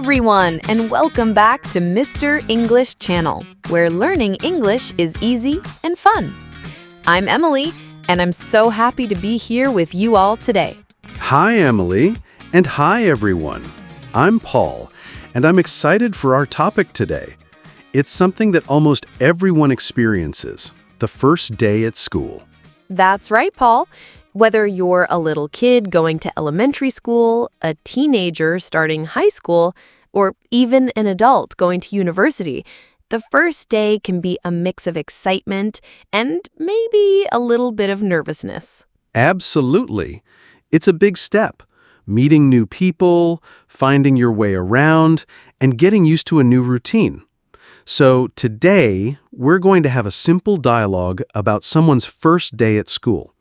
everyone, and welcome back to Mr. English Channel, where learning English is easy and fun. I'm Emily, and I'm so happy to be here with you all today. Hi, Emily, and hi, everyone. I'm Paul, and I'm excited for our topic today. It's something that almost everyone experiences, the first day at school. That's right, Paul. Whether you're a little kid going to elementary school, a teenager starting high school, or even an adult going to university, the first day can be a mix of excitement and maybe a little bit of nervousness. Absolutely. It's a big step. Meeting new people, finding your way around, and getting used to a new routine. So today, we're going to have a simple dialogue about someone's first day at school.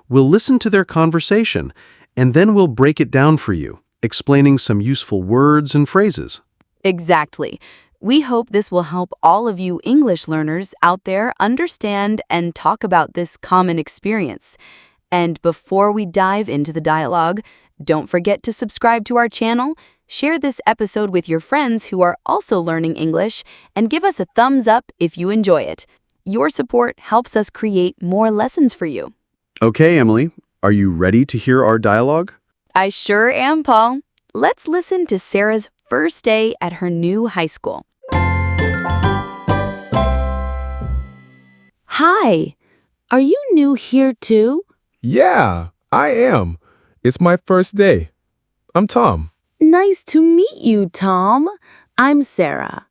We'll listen to their conversation, and then we'll break it down for you, explaining some useful words and phrases. Exactly. We hope this will help all of you English learners out there understand and talk about this common experience. And before we dive into the dialogue, don't forget to subscribe to our channel, share this episode with your friends who are also learning English, and give us a thumbs up if you enjoy it. Your support helps us create more lessons for you. Okay, Emily, are you ready to hear our dialogue? I sure am, Paul. Let's listen to Sarah's first day at her new high school. Hi, are you new here too? Yeah, I am. It's my first day. I'm Tom. Nice to meet you, Tom. I'm Sarah.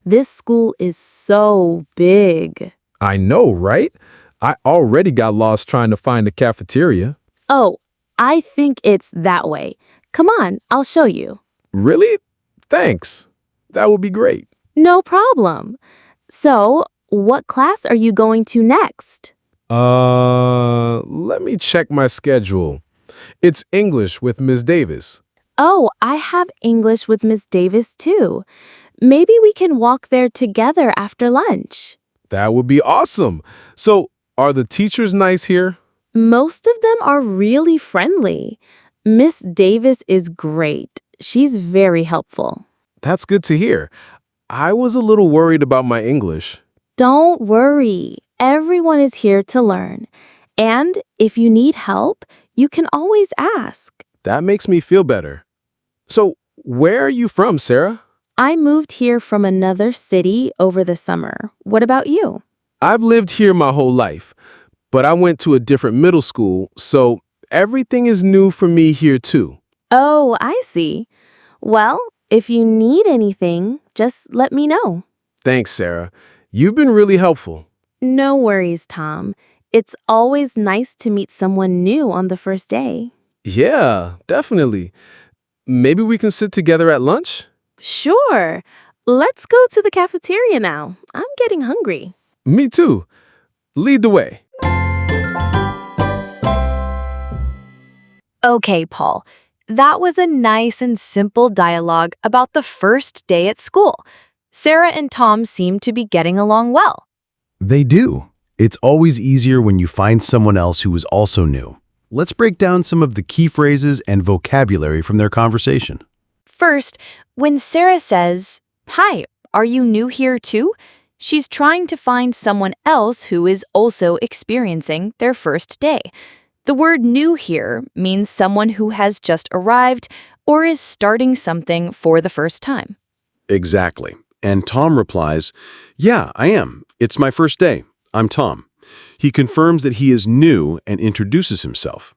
This school is so big. I know, right? I already got lost trying to find the cafeteria. Oh, I think it's that way. Come on, I'll show you. Really? Thanks. That would be great. No problem. So, what class are you going to next? Let me check my schedule. It's English with Miss Davis. Oh, I have English with Miss Davis too. Maybe we can walk there together after lunch. That would be awesome. So, are the teachers nice here? Most of them are really friendly. Miss Davis is great. She's very helpful. That's good to hear. I was a little worried about my English. Don't worry. Everyone is here to learn. And if you need help, you can always ask. That makes me feel better. So, where are you from, Sarah? I moved here from another city over the summer. What about you? I've lived here my whole life, but I went to a different middle school, so everything is new for me here too. Oh, I see. Well, if you need anything, just let me know. Thanks, Sarah. You've been really helpful. No worries, Tom. It's always nice to meet someone new on the first day. Yeah, definitely. Maybe we can sit together at lunch? Sure. Let's go to the cafeteria now. I'm getting hungry. Me too. Lead the way. Okay, Paul. That was a nice and simple dialogue about the first day at school. Sarah and Tom seem to be getting along well. They do. It's always easier when you find someone else who is also new. Let's break down some of the key phrases and vocabulary from their conversation. First, when Sarah says, "Hi, are you new here too?" she's trying to find someone else who is also experiencing their first day. The word new here means someone who has just arrived or is starting something for the first time. Exactly. And Tom replies, "Yeah, I am. It's my first day. I'm Tom." He confirms that he is new and introduces himself.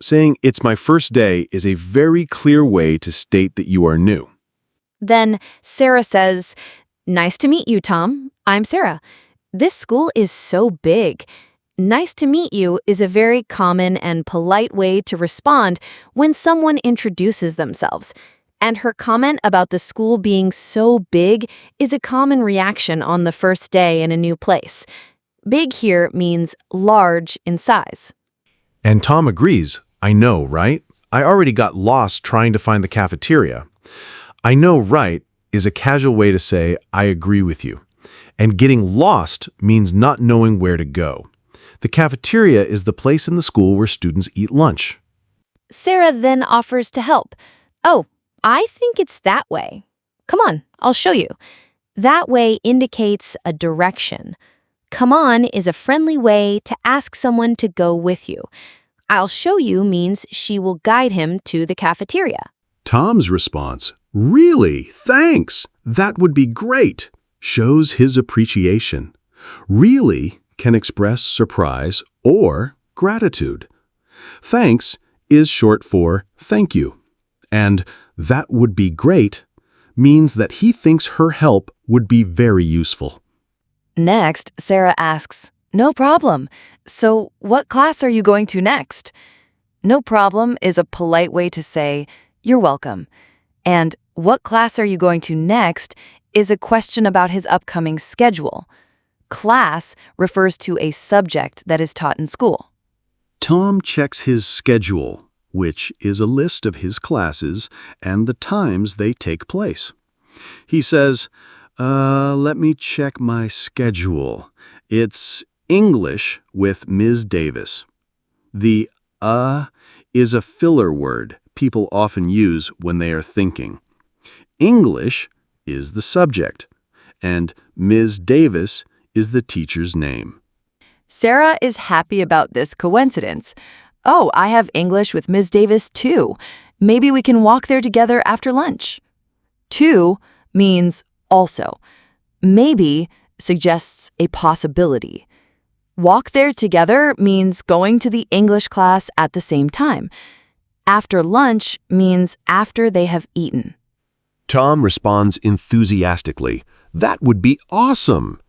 Saying, "It's my first day" is a very clear way to state that you are new. Then Sarah says, "Nice to meet you, Tom. I'm Sarah. This school is so big." Nice to meet you is a very common and polite way to respond when someone introduces themselves. And her comment about the school being so big is a common reaction on the first day in a new place. Big here means large in size. And Tom agrees. "I know, right? I already got lost trying to find the cafeteria." "I know, right" is a casual way to say, "I agree with you." And getting lost means not knowing where to go. The cafeteria is the place in the school where students eat lunch. Sarah then offers to help. "Oh, I think it's that way." Come on, I'll show you. That way indicates a direction. Come on is a friendly way to ask someone to go with you. I'll show you means she will guide him to the cafeteria. Tom's response, "Really? Thanks. That would be great," shows his appreciation. Really can express surprise or gratitude. Thanks is short for thank you. And that would be great means that he thinks her help would be very useful. Next, Sarah asks, "No problem. So what class are you going to next?" No problem is a polite way to say, "You're welcome." And what class are you going to next is a question about his upcoming schedule. Class refers to a subject that is taught in school. Tom checks his schedule, which is a list of his classes and the times they take place. He says, let me check my schedule. It's English with Ms. Davis. The is a filler word people often use when they are thinking. English is the subject, and Ms. Davis is the teacher's name. Sarah is happy about this coincidence. "Oh, I have English with Ms. Davis too. Maybe we can walk there together after lunch." To means also. Maybe suggests a possibility. Walk there together means going to the English class at the same time. After lunch means after they have eaten. Tom responds enthusiastically, "That would be awesome."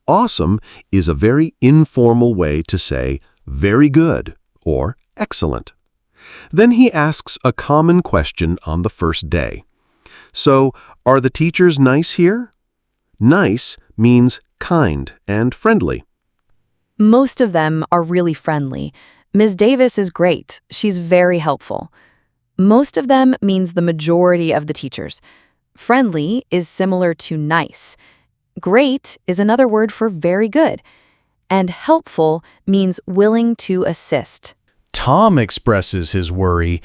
Awesome is a very informal way to say very good or excellent. Then he asks a common question on the first day. So, are the teachers nice here? Nice means kind and friendly. Most of them are really friendly. Ms. Davis is great. She's very helpful. Most of them means the majority of the teachers. Friendly is similar to nice. Great is another word for very good. And helpful means willing to assist. Tom expresses his worry.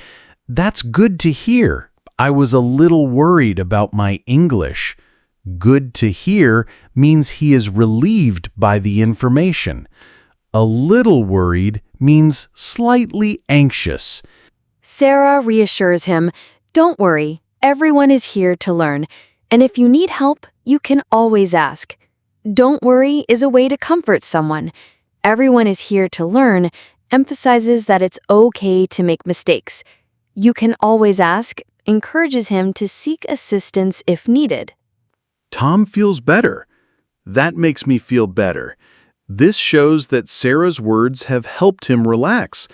"That's good to hear. I was a little worried about my English." Good to hear means he is relieved by the information. A little worried means slightly anxious. Sarah reassures him, "Don't worry, everyone is here to learn. And if you need help, you can always ask." Don't worry is a way to comfort someone. Everyone is here to learn emphasizes that it's okay to make mistakes. You can always ask encourages him to seek assistance if needed. Tom feels better. That makes me feel better. This shows that Sarah's words have helped him relax.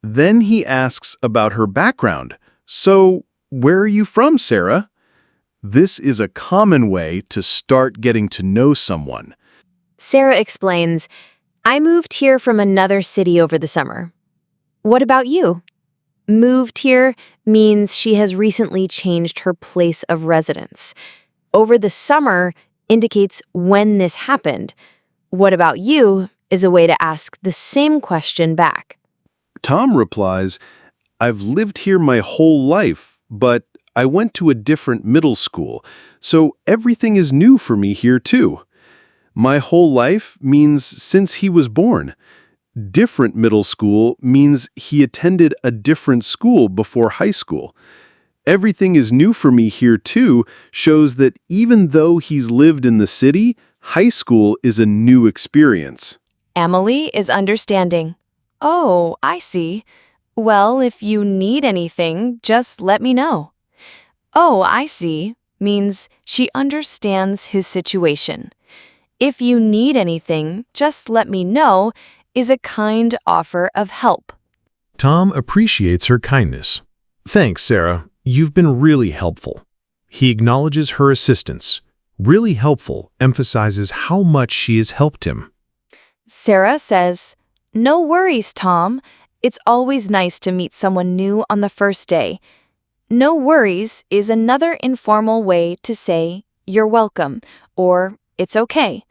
Then he asks about her background. "So, where are you from, Sarah?" This is a common way to start getting to know someone. Sarah explains, "I moved here from another city over the summer." "What about you?" Moved here means she has recently changed her place of residence. Over the summer indicates when this happened. What about you is a way to ask the same question back. Tom replies, "I've lived here my whole life, but I went to a different middle school, so everything is new for me here too." My whole life means since he was born. Different middle school means he attended a different school before high school. Everything is new for me here too shows that even though he's lived in the city, high school is a new experience. Emily is understanding. "Oh, I see. Well, if you need anything, just let me know." "Oh, I see" means she understands his situation. "If you need anything, just let me know" is a kind offer of help. Tom appreciates her kindness. "Thanks, Sarah. You've been really helpful." He acknowledges her assistance. Really helpful emphasizes how much she has helped him. Sarah says, "No worries, Tom. It's always nice to meet someone new on the first day." No worries is another informal way to say, "You're welcome," or "It's okay."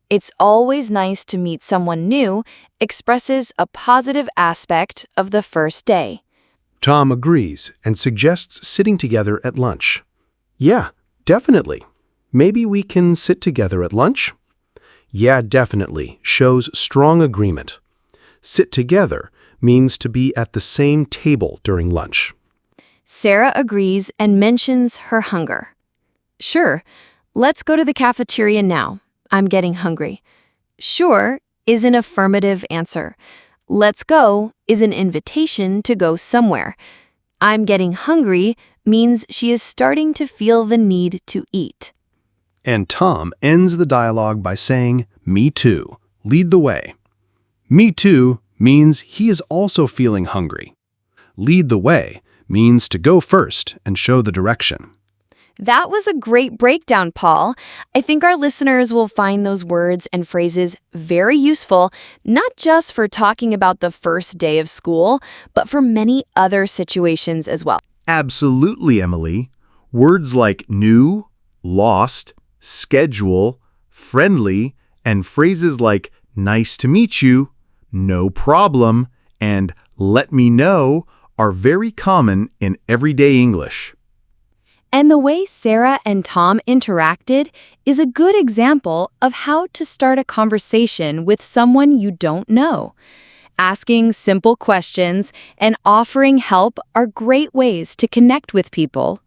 It's always nice to meet someone new expresses a positive aspect of the first day. Tom agrees and suggests sitting together at lunch. Yeah, Definitely. Maybe we can sit together at lunch? Yeah, definitely shows strong agreement. Sit together means to be at the same table during lunch. Sarah agrees and mentions her hunger. Sure, let's go to the cafeteria now. I'm getting hungry. Sure is an affirmative answer. Let's go is an invitation to go somewhere. I'm getting hungry means she is starting to feel the need to eat. And Tom ends the dialogue by saying, "Me too. Lead the way." Me too means he is also feeling hungry. Lead the way means to go first and show the direction. That was a great breakdown, Paul. I think our listeners will find those words and phrases very useful, not just for talking about the first day of school, but for many other situations as well. Absolutely, Emily. Words like new, lost, schedule, friendly, and phrases like nice to meet you, no problem, and let me know are very common in everyday English. And the way Sarah and Tom interacted is a good example of how to start a conversation with someone you don't know. Asking simple questions and offering help are great ways to connect with people.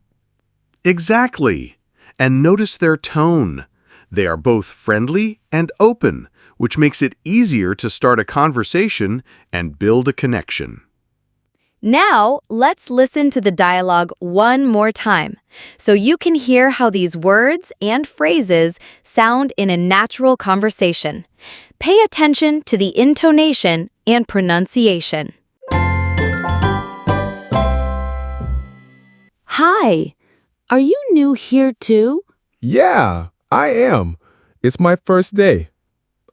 Exactly. And notice their tone. They are both friendly and open, which makes it easier to start a conversation and build a connection. Now, let's listen to the dialogue one more time so you can hear how these words and phrases sound in a natural conversation. Pay attention to the intonation and pronunciation. Hi, are you new here too? Yeah, I am. It's my first day.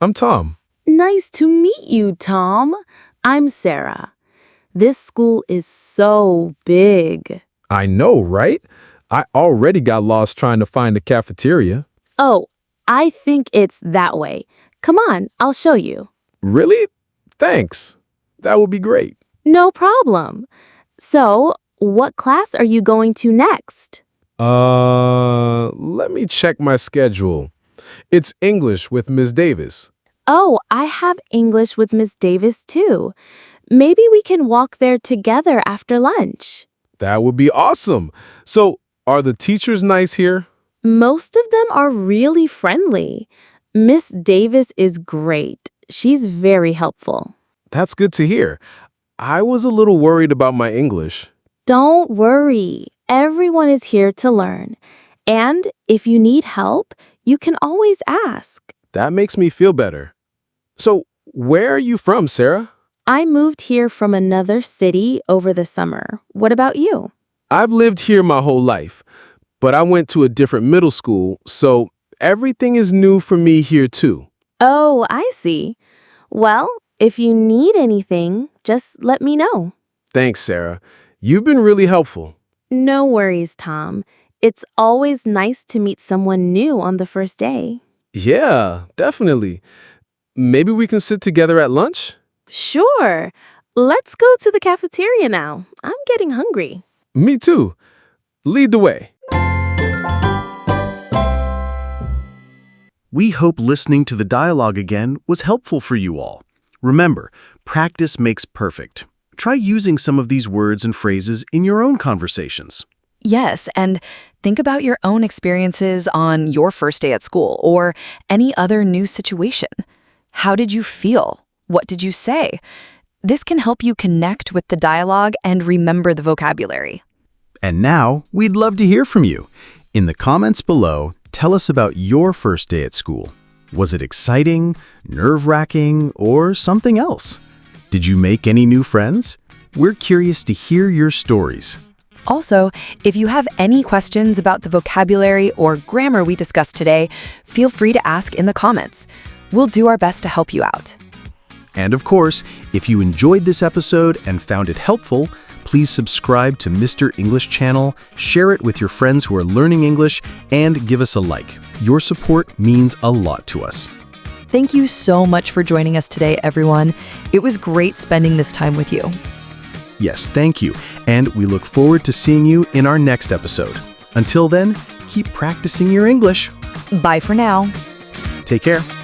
I'm Tom. Nice to meet you, Tom. I'm Sarah. This school is so big. I know, right? I already got lost trying to find the cafeteria. Oh, I think it's that way. Come on, I'll show you. Really? Thanks. That would be great. No problem. So, what class are you going to next? Let me check my schedule. It's English with Miss Davis. Oh, I have English with Miss Davis too. Maybe we can walk there together after lunch. That would be awesome. So, are the teachers nice here? Most of them are really friendly. Miss Davis is great. She's very helpful. That's good to hear. I was a little worried about my English. Don't worry. Everyone is here to learn. And if you need help, you can always ask. That makes me feel better. So, where are you from, Sarah? I moved here from another city over the summer. What about you? I've lived here my whole life, but I went to a different middle school, so everything is new for me here too. Oh, I see. Well, if you need anything, just let me know. Thanks, Sarah. You've been really helpful. No worries, Tom. It's always nice to meet someone new on the first day. Yeah, definitely. Maybe we can sit together at lunch? Sure. Let's go to the cafeteria now. I'm getting hungry. Me too. Lead the way. We hope listening to the dialogue again was helpful for you all. Remember, practice makes perfect. Try using some of these words and phrases in your own conversations. Yes, and think about your own experiences on your first day at school or any other new situation. How did you feel? What did you say? This can help you connect with the dialogue and remember the vocabulary. And now, we'd love to hear from you. In the comments below, tell us about your first day at school. Was it exciting, nerve-wracking, or something else? Did you make any new friends? We're curious to hear your stories. Also, if you have any questions about the vocabulary or grammar we discussed today, feel free to ask in the comments. We'll do our best to help you out. And of course, if you enjoyed this episode and found it helpful, please subscribe to Mr. English channel, share it with your friends who are learning English, and give us a like. Your support means a lot to us. Thank you so much for joining us today, everyone. It was great spending this time with you. Yes, thank you. And we look forward to seeing you in our next episode. Until then, keep practicing your English. Bye for now. Take care.